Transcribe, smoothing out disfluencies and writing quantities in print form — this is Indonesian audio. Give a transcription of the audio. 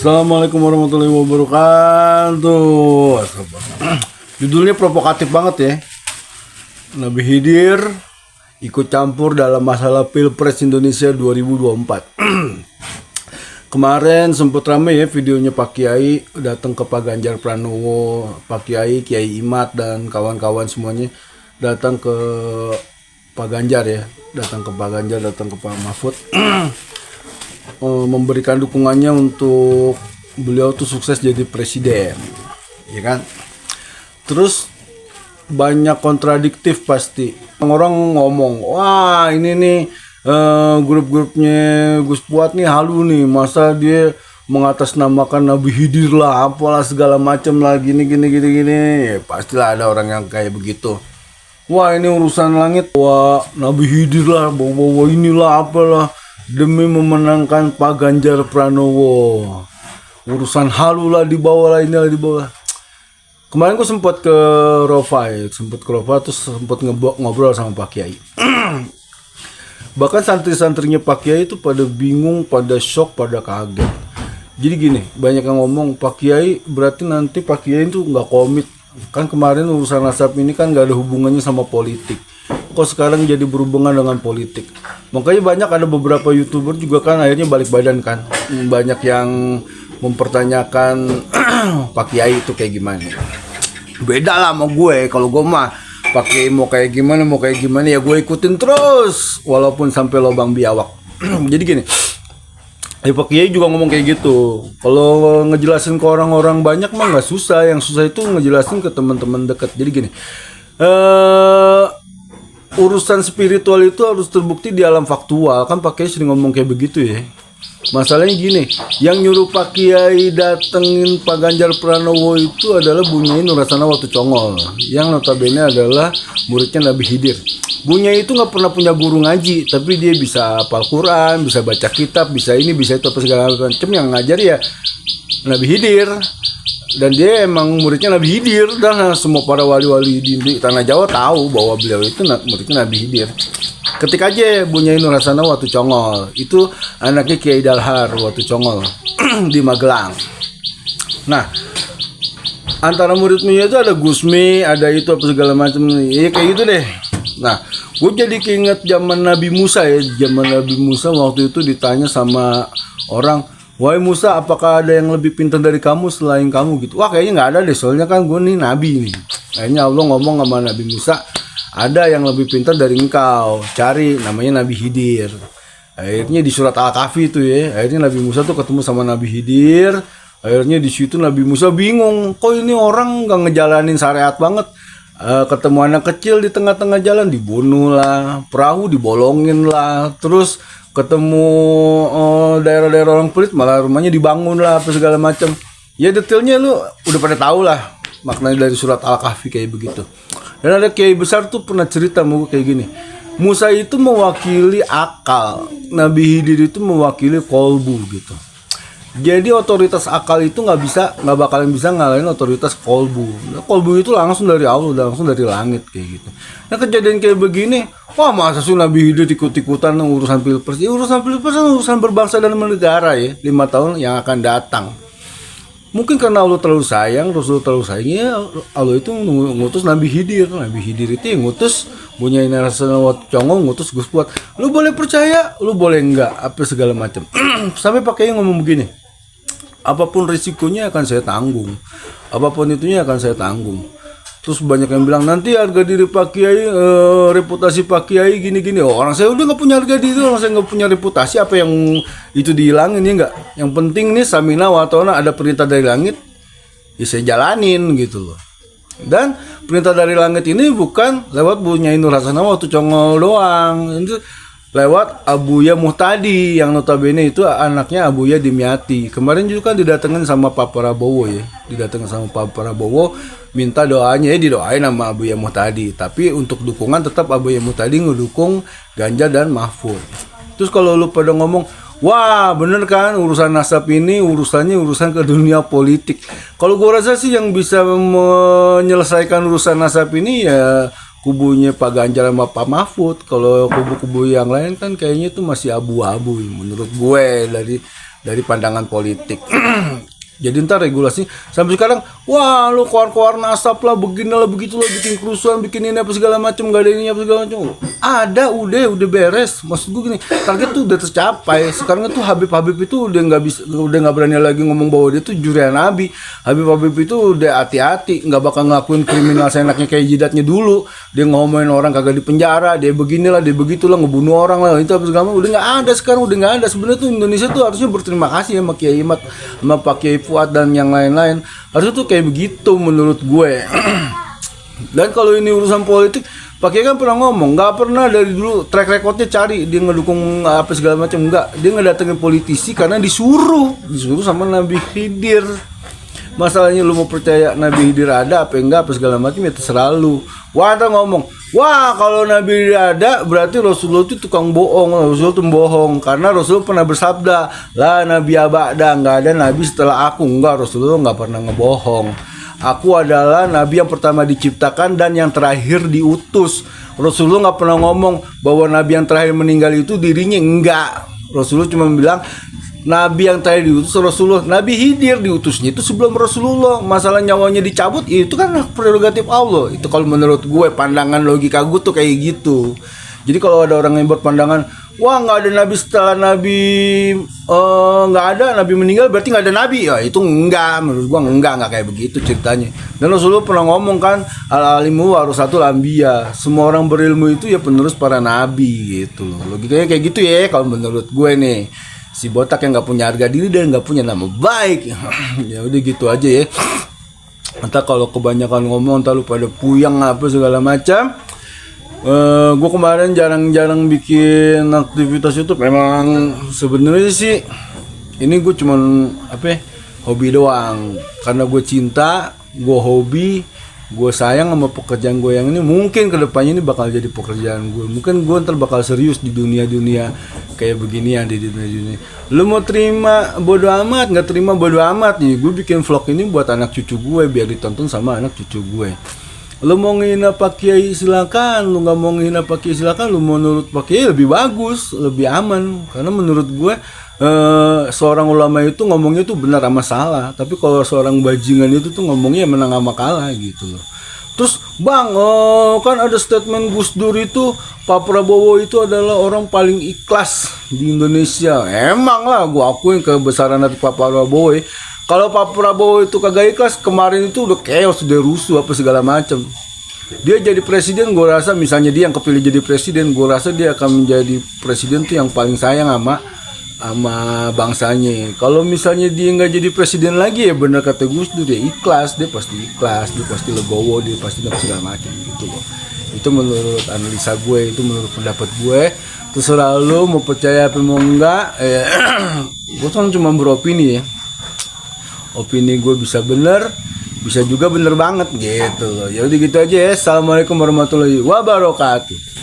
Assalamualaikum warahmatullahi wabarakatuh. Judulnya provokatif banget ya. Nabi Khidir ikut campur dalam masalah Pilpres Indonesia 2024. Kemarin sempat rame ya videonya Pak Kiai datang ke Pak Ganjar Pranowo, Pak Kiai, Kiai Imad dan kawan-kawan semuanya datang ke Pak Ganjar ya, datang ke Pak Ganjar, datang ke Pak Mahfud. Memberikan dukungannya untuk beliau tuh sukses jadi presiden, ya kan? Terus banyak kontradiktif pasti. Orang ngomong, wah ini nih grup-grupnya Gus Puat nih halu nih, masa dia mengatasnamakan Nabi Khidir lah, apalah segala macam lah, gini. Ya, pastilah ada orang yang kayak begitu. Wah ini urusan langit, wah Nabi Khidir lah, bawa inilah apalah. Demi memenangkan Pak Ganjar Pranowo, urusan halu lah dibawa lah, ini lah dibawa. Kemarin gue sempat ke Rofa terus sempat ngobrol sama Pak Kiai. Bahkan santri-santrinya Pak Kiai itu pada bingung, pada shock, pada kaget. Jadi gini, banyak yang ngomong Pak Kiai berarti nanti Pak Kiai itu nggak komit. Kan kemarin urusan nasab ini kan nggak ada hubungannya sama politik. Kok sekarang jadi berhubungan dengan politik. Makanya banyak ada beberapa YouTuber juga kan akhirnya balik badan kan. Banyak yang mempertanyakan Pak Kiai itu kayak gimana. Beda lah sama gue. Kalau gue mah Pak Kiai mau kayak gimana ya gue ikutin terus walaupun sampai lubang biawak. Jadi gini, Pak Kiai juga ngomong kayak gitu. Kalau ngejelasin ke orang-orang banyak mah nggak susah. Yang susah itu ngejelasin ke teman-teman dekat. Jadi gini, urusan spiritual itu harus terbukti di alam faktual. Kan Pak Kiai sering ngomong kayak begitu ya. Masalahnya gini, yang nyuruh Pak Kiai datengin Pak Ganjar Pranowo itu adalah Bunyai Nurasana Watu Congol, yang notabene adalah muridnya Nabi Khidir. Bunyai itu nggak pernah punya guru ngaji, tapi dia bisa hafal Quran, bisa baca kitab, bisa ini, bisa itu, apa segala macam. Yang ngajar ya Nabi Khidir. Dan dia emang muridnya Nabi Khidir. Dan semua para wali-wali di tanah Jawa tahu bahwa beliau itu muridnya Nabi Khidir. Ketik aja Bunyai Nurasana Watu Congol, itu anaknya Kiai Dalhar Watu Congol di Magelang. Nah, antara murid-muridnya itu ada Gusmi, ada itu apa segala macam, ya kayak gitu deh. Nah, gue jadi keinget zaman Nabi Musa ya. Zaman Nabi Musa waktu itu ditanya sama orang, wahai Musa, apakah ada yang lebih pintar dari kamu selain kamu gitu? Wah kayaknya nggak ada deh, soalnya kan gue nih nabi nih. Akhirnya Allah ngomong sama Nabi Musa, ada yang lebih pintar dari engkau, cari, namanya Nabi Khidir. Akhirnya di surat Al-Kahfi itu ya, akhirnya Nabi Musa tuh ketemu sama Nabi Khidir. Akhirnya di situ Nabi Musa bingung, kok ini orang nggak ngejalanin syariat banget. Ketemu anak kecil di tengah-tengah jalan dibunuh lah, perahu dibolongin lah, terus ketemu daerah-daerah orang pelit malah rumahnya dibangun lah, apa segala macam. Ya detailnya lu udah pada tahu lah maknanya dari surat Al-Kahfi kayak begitu. Dan ada kiai besar tuh pernah cerita mau kayak gini, Musa itu mewakili akal, Nabi Khidir itu mewakili kolbu gitu. Jadi otoritas akal itu nggak bakalan bisa ngalahin otoritas kolbu. Nah, kolbu itu langsung dari Allah, langsung dari langit kayak gitu. Nah kejadian kayak begini, wah masa sih Nabi Khidir ikut-ikutan urusan pilpres? Ya, urusan pilpres kan urusan berbangsa dan negara ya, 5 tahun yang akan datang. Mungkin karena Allah terlalu sayang, Rasul terlalu sayang, ya Allah itu ngutus Nabi Khidir. Nabi Khidir itu yang ngutus Bunyai Nurasana Watu Congol, ngutus Gus Puat. Lu boleh percaya, lu boleh enggak, apa segala macam. Sampai pakai ngomong begini, apapun risikonya akan saya tanggung, apapun itunya akan saya tanggung. Terus banyak yang bilang nanti harga diri Pak Kiai, reputasi Pak Kiai gini-gini. Oh, orang saya udah nggak punya harga diri, orang saya nggak punya reputasi, apa yang itu dihilangin ya nggak? Yang penting nih samina wa ta'ana, ada perintah dari langit, ya saya jalanin gitu loh. Dan perintah dari langit ini bukan lewat Bunyai Nurasana Watu Congol doang, itu lewat Abuya Muhtadi yang notabene itu anaknya Abuya Dimyati. Kemarin juga kan didatengin sama Pak Prabowo ya, didatengin sama Pak Prabowo, minta doanya ya, didoain sama Abuya Muhtadi. Tapi untuk dukungan tetap Abuya Muhtadi ngedukung Ganjar dan Mahfud. Terus kalau lu pada ngomong, wah bener kan urusan nasab ini urusannya urusan ke dunia politik. Kalau gua rasa sih yang bisa menyelesaikan urusan nasab ini ya kubunya Pak Ganjar sama Pak Mahfud. Kalau kubu-kubu yang lain kan kayaknya itu masih abu-abu menurut gue, dari dari pandangan politik. Jadi ntar regulasi sampai sekarang, wah lu keluar asap lah, beginilah begitulah, bikin kerusuhan, bikin ini apa segala macam, nggak ada ini apa segala macam. Ada, udah beres. Maksud gue gini, target tuh udah tercapai. Sekarang tuh Habib itu udah nggak berani lagi ngomong bahwa dia tuh jurian Nabi. Habib itu udah hati-hati, nggak bakal ngelakuin kriminal seenaknya kayak jidatnya dulu. Dia ngomongin orang kagak di penjara, dia beginilah, dia begitulah, ngebunuh orang lah, itu apa segala macam. Udah nggak ada sekarang, udah nggak ada. Sebenarnya tuh Indonesia tuh harusnya berterima kasih sama Kiai Imad, sama Pak Kiai Fuad dan yang lain-lain. Harusnya tuh kayak begitu menurut gue. Dan kalau ini urusan politik, Pak Kiai kan pernah ngomong, nggak pernah dari dulu track recordnya cari dia ngedukung apa segala macam, enggak. Dia ngedatengin politisi karena disuruh sama Nabi Khidir. Masalahnya lu mau percaya Nabi Khidir ada apa enggak apa segala macam, ya terserah lu. Wah, ada ngomong, wah kalau Nabi Khidir ada berarti Rasulullah itu tukang bohong. Rasulullah itu bohong karena Rasulullah pernah bersabda, lah Nabi abada, nggak ada Nabi setelah aku. Enggak, Rasulullah nggak pernah ngebohong. Aku adalah Nabi yang pertama diciptakan dan yang terakhir diutus. Rasulullah nggak pernah ngomong bahwa Nabi yang terakhir meninggal itu dirinya, enggak. Rasulullah cuma bilang Nabi yang terakhir diutus Rasulullah. Nabi Khidir diutusnya itu sebelum Rasulullah. Masalah nyawanya dicabut, itu kan prerogatif Allah. Itu kalau menurut gue, pandangan logika gue tuh kayak gitu. Jadi kalau ada orang yang berpandangan, wah nggak ada Nabi setelah Nabi, nggak ada Nabi meninggal berarti nggak ada Nabi, ya itu enggak. Menurut gue enggak kayak begitu ceritanya. Dan Rasulullah pernah ngomong kan, al-alimu warasatul anbiya, semua orang berilmu itu ya penerus para nabi gitu loh. Logikanya kayak gitu ya kalau menurut gue nih. Si botak yang nggak punya harga diri dan nggak punya nama baik. Ya udah gitu aja ya. Entah kalau kebanyakan ngomong, entah lu pada puyang apa segala macam. Gue kemarin jarang-jarang bikin aktivitas YouTube. Memang sebenarnya sih ini gue cuman hobi doang. Karena gue cinta, gue hobi, gue sayang sama pekerjaan gue yang ini. Mungkin kedepannya ini bakal jadi pekerjaan gue. Mungkin gue ntar bakal serius di dunia kayak beginian, di dunia. Lu mau terima bodo amat, nggak terima bodo amat nih. Gue bikin vlog ini buat anak cucu gue, biar ditonton sama anak cucu gue. Lu mau ngehina Pak Kiai silakan, lu nggak mau ngehina Pak Kiai silakan. Lu mau nurut Pak Kiai lebih bagus, lebih aman. Karena menurut gue seorang ulama itu ngomongnya tuh benar sama salah. Tapi kalau seorang bajingan itu tuh ngomongnya menang sama kalah gitu loh. Terus bang, kan ada statement Gus Dur itu, Pak Prabowo itu adalah orang paling ikhlas di Indonesia. Emang lah, gue akuin kebesaran hati Pak Prabowo. Kalau Pak Prabowo itu kagak ikhlas, kemarin itu udah chaos, udah rusuh apa segala macam. Dia jadi presiden, gue rasa misalnya dia yang kepilih jadi presiden, gue rasa dia akan menjadi presiden tuh yang paling sayang sama bangsanya. Kalau misalnya dia nggak jadi presiden lagi, ya benar kata Gus Dur, dia ikhlas, dia pasti legowo, dia pasti dapat segala macam gitu loh. Itu menurut analisa gue, itu menurut pendapat gue. Terserah lo mau percaya apa mau enggak. Gue kan cuma beropini ya. Opini gue bisa bener, bisa juga bener banget gitu loh. Ya udah gitu aja ya. Assalamualaikum warahmatullahi wabarakatuh.